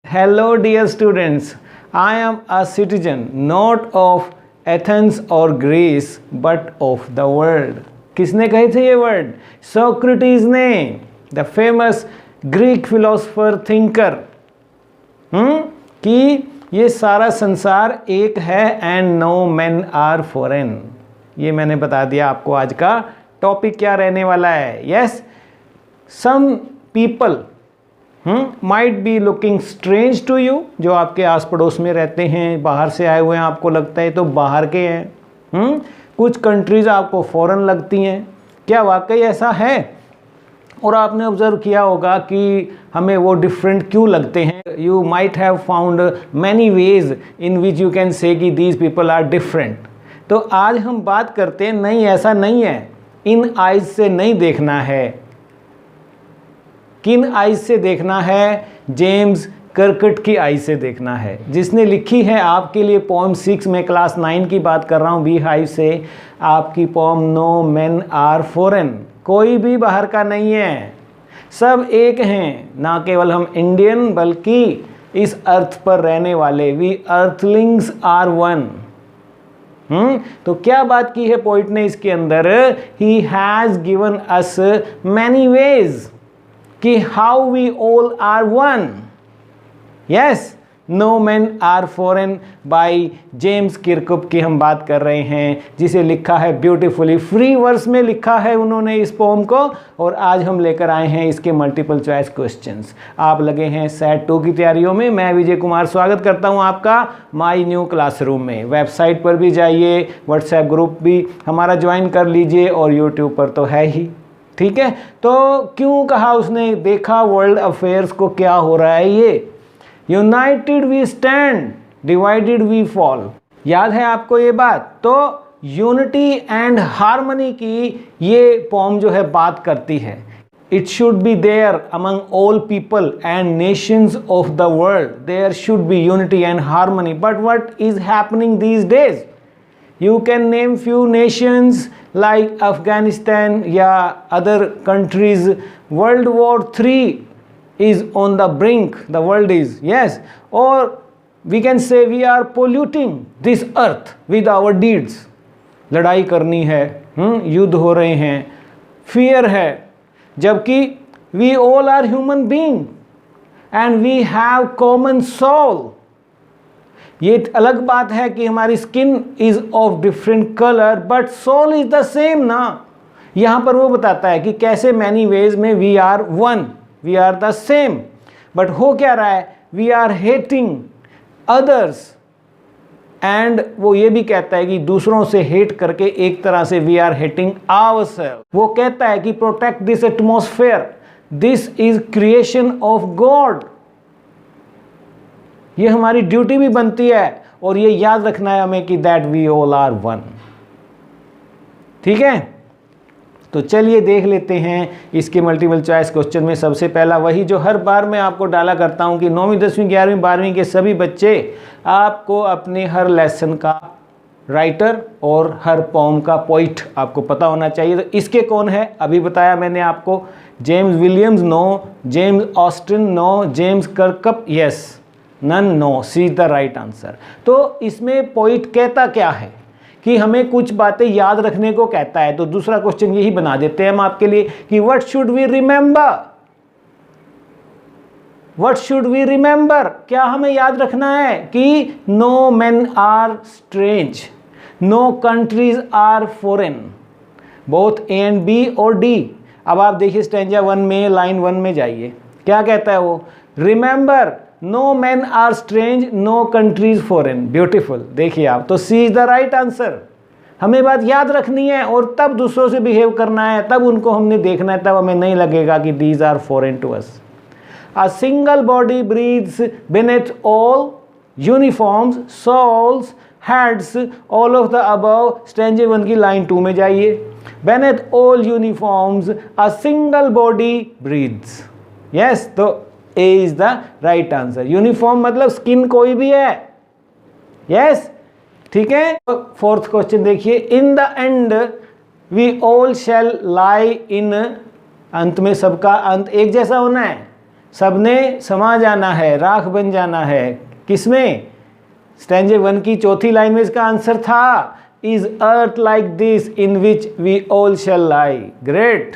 Hello, dear students. I am a citizen not of Athens or Greece but of the world. किसने कहे थे ये word? Socrates ने, the famous Greek philosopher thinker, कि ये सारा संसार एक है and no man are foreign. ये मैंने बता दिया आपको आज का टॉपिक क्या रहने वाला है। Yes, some people might be looking strange to you, जो आपके आस पड़ोस में रहते हैं, बाहर से आए हुए हैं, आपको लगता है तो बाहर के हैं। कुछ कंट्रीज आपको फॉरेन लगती हैं। क्या वाकई ऐसा है? और आपने ऑब्जर्व किया होगा कि हमें वो डिफरेंट क्यों लगते हैं। You might have found many ways in which you can say कि दीज पीपल आर डिफरेंट। तो आज हम बात करते हैं, नहीं ऐसा नहीं है, इन आइज से नहीं देखना है। किन आइज से देखना है? जेम्स कर्कट की आइज से देखना है, जिसने लिखी है आपके लिए पोएम 6 में, क्लास 9 की बात कर रहा हूँ, बी हाइव से, आपकी poem no man are foreign. कोई भी बाहर का नहीं है, सब एक हैं। ना केवल हम इंडियन बल्कि इस अर्थ पर रहने वाले, वी अर्थलिंग्स आर वन। तो क्या बात की है पोइट ने इसके अंदर? He has given us many ways कि how we all are one. Yes, no man are foreign by James Kirkup की हम बात कर रहे हैं, जिसे लिखा है ब्यूटीफुली, फ्री वर्स में लिखा है उन्होंने इस पोम को। और आज हम लेकर आए हैं इसके मल्टीपल चॉइस क्वेश्चंस। आप लगे हैं सेट 2 की तैयारियों में। मैं विजय कुमार स्वागत करता हूं आपका माई न्यू क्लासरूम में। वेबसाइट पर भी जाइए, व्हाट्सएप ग्रुप भी हमारा ज्वाइन कर लीजिए, और यूट्यूब पर तो है ही। ठीक है, तो क्यों कहा उसने? देखा वर्ल्ड अफेयर्स को, क्या हो रहा है ये। United we stand, divided we fall. याद है आपको ये बात? तो यूनिटी एंड हार्मनी की ये पोम जो है बात करती है। It should be there among all people and nations of the world, there should be unity and harmony. But what is happening these days? You can name few nations like Afghanistan या other countries. World War III is on the brink. The world is, yes. Or we can say we are polluting this earth with our deeds. लड़ाई करनी है, युद्ध हो रहे हैं, fear है, जबकि we all are human being and we have common soul. ये अलग बात है कि हमारी skin is of different colour but soul is the same ना। यहाँ पर वो बताता है कि कैसे मैनी वेज में we are one, we are the same. But हो क्या रहा है? We are hating others. And वो ये भी कहता है कि दूसरों से हेट करके एक तरह से वी आर हेटिंग आवरसेल्फ। वो कहता है कि protect this atmosphere, this is creation of God. ये हमारी ड्यूटी भी बनती है, और ये याद रखना है हमें कि that we all are one. ठीक है, तो चलिए देख लेते हैं इसके मल्टीपल चॉइस क्वेश्चन में। सबसे पहला वही जो हर बार मैं आपको डाला करता हूं कि 9वीं 10वीं 11वीं 12वीं के सभी बच्चे, आपको अपने हर लेसन का राइटर और हर पोम का पोइट आपको पता होना चाहिए। तो इसके कौन है? अभी बताया मैंने आपको, James Williams no, James Austin no, James Kirkup yes, none no, see the right answer. तो इसमें पोइट कहता क्या है कि हमें कुछ बातें याद रखने को कहता है। तो दूसरा क्वेश्चन यही बना देते हैं हम आपके लिए कि what should we remember, what should we remember, क्या हमें याद रखना है कि no man are strange, no countries are foreign, both A and B और डी। अब आप देखिए स्टैंजा 1 में, लाइन 1 में जाइए, क्या कहता है वो? Remember no man are strange, no countries foreign. Beautiful, देखिए आप, तो C is the right answer. हमें बात याद रखनी है और तब दूसरों से बिहेव करना है, तब उनको हमने देखना है, तब हमें नहीं लगेगा कि these are foreign to us. A single body breathes beneath all uniforms, souls, heads, all of the above। Stanza 1 की लाइन 2 में जाइए, beneath all uniforms a single body breathes। Yes, तो A is the right answer. Uniform मतलब skin कोई भी है। Yes, ठीक है। फोर्थ क्वेश्चन देखिए, in the end we all shall lie in, अंत में सबका अंत एक जैसा होना है। सबने समा जाना है, राख बन जाना है। किसमें? स्टैंजे 1 की चौथी लाइन में इसका आंसर था, is earth like this in which we all shall lie. Great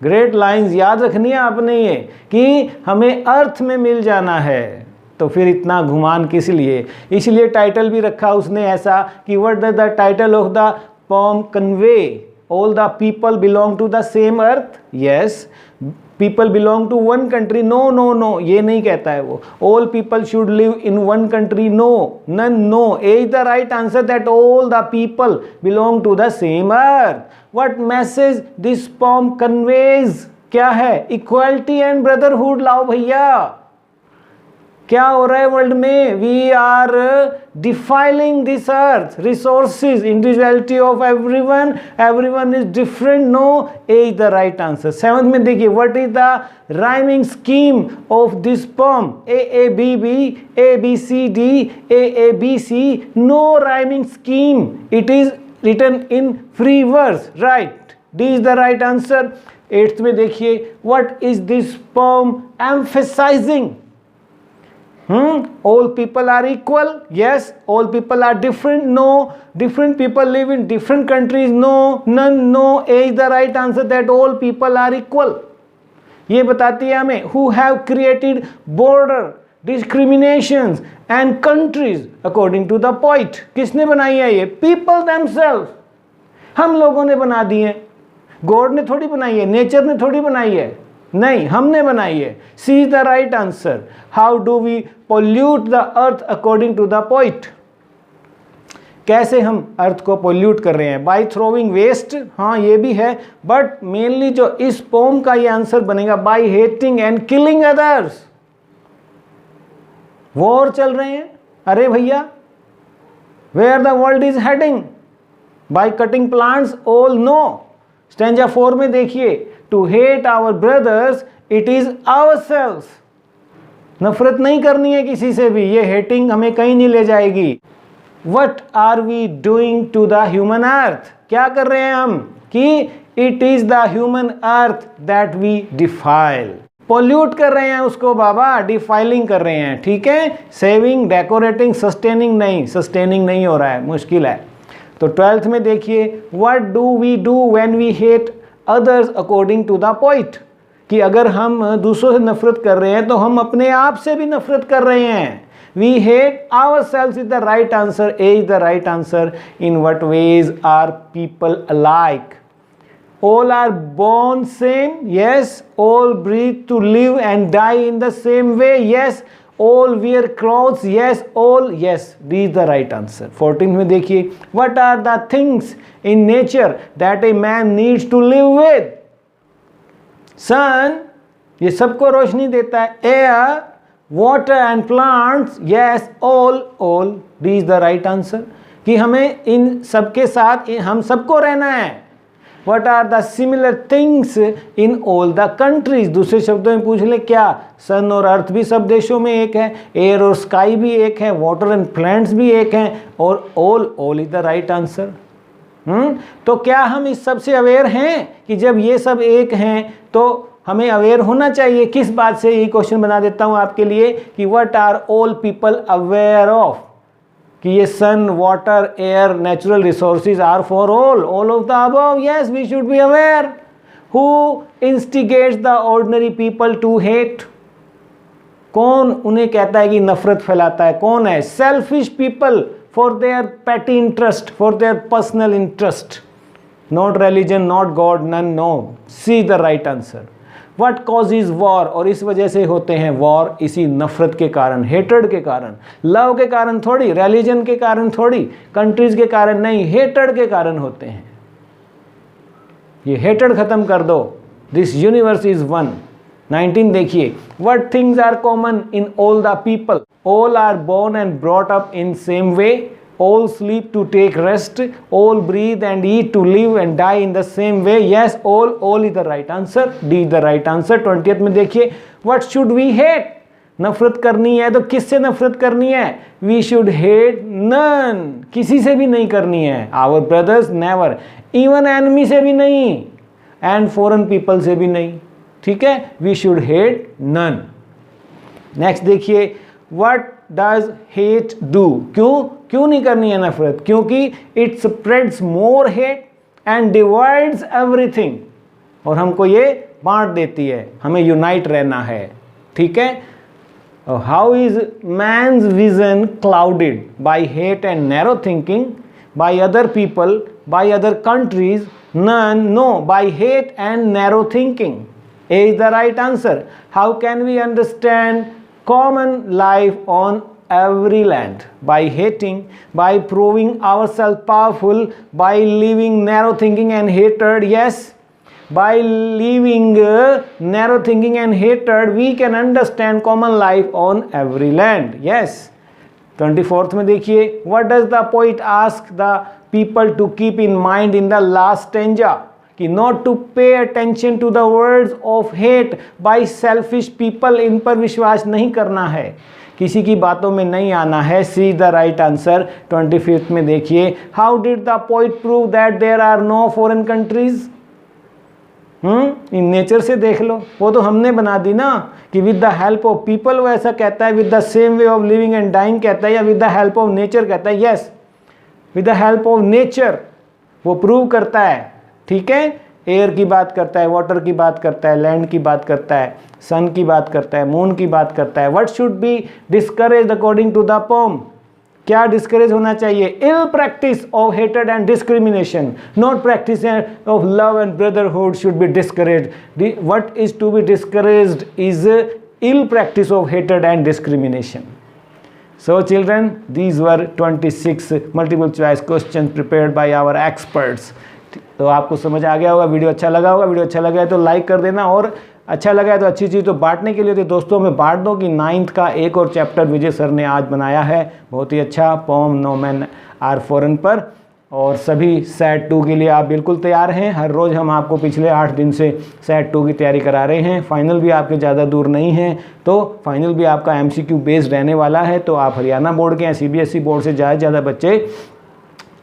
great lines याद रखनी है आपने ये, कि हमें अर्थ में मिल जाना है। तो फिर इतना घुमान किस लिए? इसलिए टाइटल भी रखा उसने ऐसा कि what does the title of the poem convey? All the people belong to the same earth. Yes, people belong to one country. No no no, ये नहीं कहता है वो। All people should live in one country. No, none, no. A is the right answer, that all the people belong to the same earth. What message this poem conveys? क्या है? Equality and brotherhood. लाओ भैया, क्या हो रहा है world में? We are defiling this earth, resources, individuality of everyone, everyone is different. No, A is the right answer. 7th में देखिए, what is the rhyming scheme of this poem? A B B, A B C D, A B C. No rhyming scheme, it is written in free verse. Right, D is the right answer. 8th में देखिए, what is this poem emphasizing? All people are equal. Yes. All people are different. No. Different people live in different countries. No. None. No. A is the right answer, that all people are equal. ये बताती है हमें, who have created border discriminations and countries according to the poet. किसने बनाई है ये? People themselves. हम लोगों ने बना दी है। गॉड ने थोड़ी बनाई है, नेचर ने थोड़ी बनाई है, नहीं, हमने बनाई है। C is the right answer. How do we pollute the earth according to the poet? कैसे हम अर्थ को पोल्यूट कर रहे हैं? By throwing waste. हाँ, ये भी है, बट मेनली जो इस पोम का ये आंसर बनेगा, by hating and killing others. War चल रहे हैं, अरे भैया, where the world is heading? By cutting plants? All no. Stanza 4 में देखिए, to hate our brothers it is ourselves. नफरत नहीं करनी है किसी से भी, ये हेटिंग हमें कहीं नहीं ले जाएगी। What are we doing to the human earth? क्या कर रहे हैं हम? कि it is the human earth that we defile. Pollute कर रहे हैं उसको बाबा, डिफाइलिंग कर रहे हैं। ठीक है, सेविंग, डेकोरेटिंग, सस्टेनिंग नहीं, सस्टेनिंग नहीं हो रहा है, मुश्किल है। तो 12th में देखिए, what do we do when we hate others according to the poet? कि अगर हम दूसरों से नफरत कर रहे हैं तो हम अपने आप से भी नफरत कर रहे हैं। We hate ourselves is the right answer. A is the right answer. In what ways are people alike? All are born same. Yes. All breathe to live and die in the same way. Yes. All wear clothes. Yes. All. Yes. D is the right answer. 14th में देखिए, what are the things in nature that a man needs to live with? Sun, ये सबको रोशनी देता है। Air, water and plants. Yes. All. All. D is the right answer. कि हमें इन सबके साथ हम सबको रहना है। What are the similar things in all the countries? दूसरे शब्दों में पूछ ले, क्या सन और अर्थ भी सब देशों में एक है, एयर और स्काई भी एक है, वाटर एंड प्लांट्स भी एक हैं, और all is the right answer. तो क्या हम इस सब से अवेयर हैं कि जब ये सब एक हैं तो हमें अवेयर होना चाहिए? किस बात से? ये क्वेश्चन बना देता हूँ आपके लिए कि what are all people aware of? कि ये sun, water, air, natural resources are for all of the above. Yes, we should be aware. Who instigates the ordinary people to hate? कौन उन्हें कहता है कि नफरत फैलाता है? कौन है? Selfish people, for their petty interest, for their personal interest. Not religion, not God, none. No, see the right answer. What causes war? और इस वजह से होते हैं वॉर, इसी नफरत के कारण, हेटर्ड के कारण। लव के कारण थोड़ी, रिलीजन के कारण थोड़ी, कंट्रीज के कारण नहीं, हेटर्ड के कारण होते हैं। ये हेटर्ड खत्म कर दो। This universe is one. 19 देखिए, what things are common in all the people? All are born and brought up in same way. All sleep to take rest. All breathe and eat to live and die in the same way. Yes, all is the right answer. D is the right answer. 20th में देखिए, what should we hate? नफरत करनी है तो किससे नफरत करनी है? We should hate none. किसी से भी नहीं करनी है। Our brothers never. Even enemy से भी नहीं, and foreign people से भी नहीं। ठीक है, we should hate none. Next देखिए, व्हाट डज हेट डू, क्यों नहीं करनी है नफरत? क्योंकि it spreads more hate and divides everything, और हमको ये बांट देती है, हमें यूनाइट रहना है, ठीक है। How is man's vision clouded by hate and narrow thinking, by other people, by other countries? None, no, by hate and narrow thinking is the right answer. How can we understand common life on every land? By hating, by proving ourselves powerful, by living narrow thinking and hatred. Yes, by living narrow thinking and hatred, we can understand common life on every land. Yes. 24th में देखिए, what does the poet ask the people to keep in mind in the last stanza? कि not to pay attention to the words of hate by selfish people, इन पर विश्वास नहीं करना है, किसी की बातों में नहीं आना है। सी द राइट आंसर। 25th में देखिए, how did the poet prove that there are no foreign countries? In nature से देख लो, वो तो हमने बना दी ना, कि with the help of people, वो ऐसा कहता है, with the same way of living and dying कहता है, या with the help of nature कहता है? Yes, with the help of nature वो प्रूव करता है, ठीक है। एयर की बात करता है, वाटर की बात करता है, लैंड की बात करता है, सन की बात करता है, मून की बात करता है। What should be discourage according to the pome? क्या डिस्करेज होना चाहिए? इल practice of hated and discrimination, not practice of love and brotherhood should be discouraged. What is to be discouraged is ill practice of hated and discrimination. So children, these were 26 multiple choice questions prepared by our experts. तो आपको समझ आ गया होगा, video अच्छा लगा होगा। Video अच्छा लगा है तो लाइक कर देना, और अच्छा लगा है तो अच्छी चीज़ तो बांटने के लिए तो दोस्तों में बांट दो कि 9th का एक और चैप्टर विजय सर ने आज बनाया है, बहुत ही अच्छा, poem no man are foreign पर। और सभी सेट 2 के लिए आप बिल्कुल तैयार हैं। हर रोज़ हम आपको पिछले 8 दिन से सेट 2 की तैयारी करा रहे हैं। फाइनल भी आपके ज़्यादा दूर नहीं है, तो फाइनल भी आपका MCQ बेस्ड रहने वाला है। तो आप हरियाणा बोर्ड के या CBSE बोर्ड से ज़्यादा से ज़्यादा बच्चे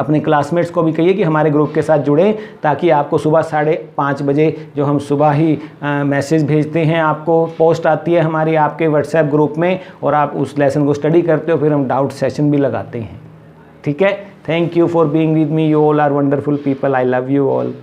अपने क्लासमेट्स को भी कहिए कि हमारे ग्रुप के साथ जुड़ें, ताकि आपको सुबह 5:30 बजे जो हम सुबह ही मैसेज भेजते हैं, आपको पोस्ट आती है हमारी आपके व्हाट्सएप ग्रुप में, और आप उस लेसन को स्टडी करते हो, फिर हम डाउट सेशन भी लगाते हैं, ठीक है। Thank you for being with me, you all are wonderful people, I love you all.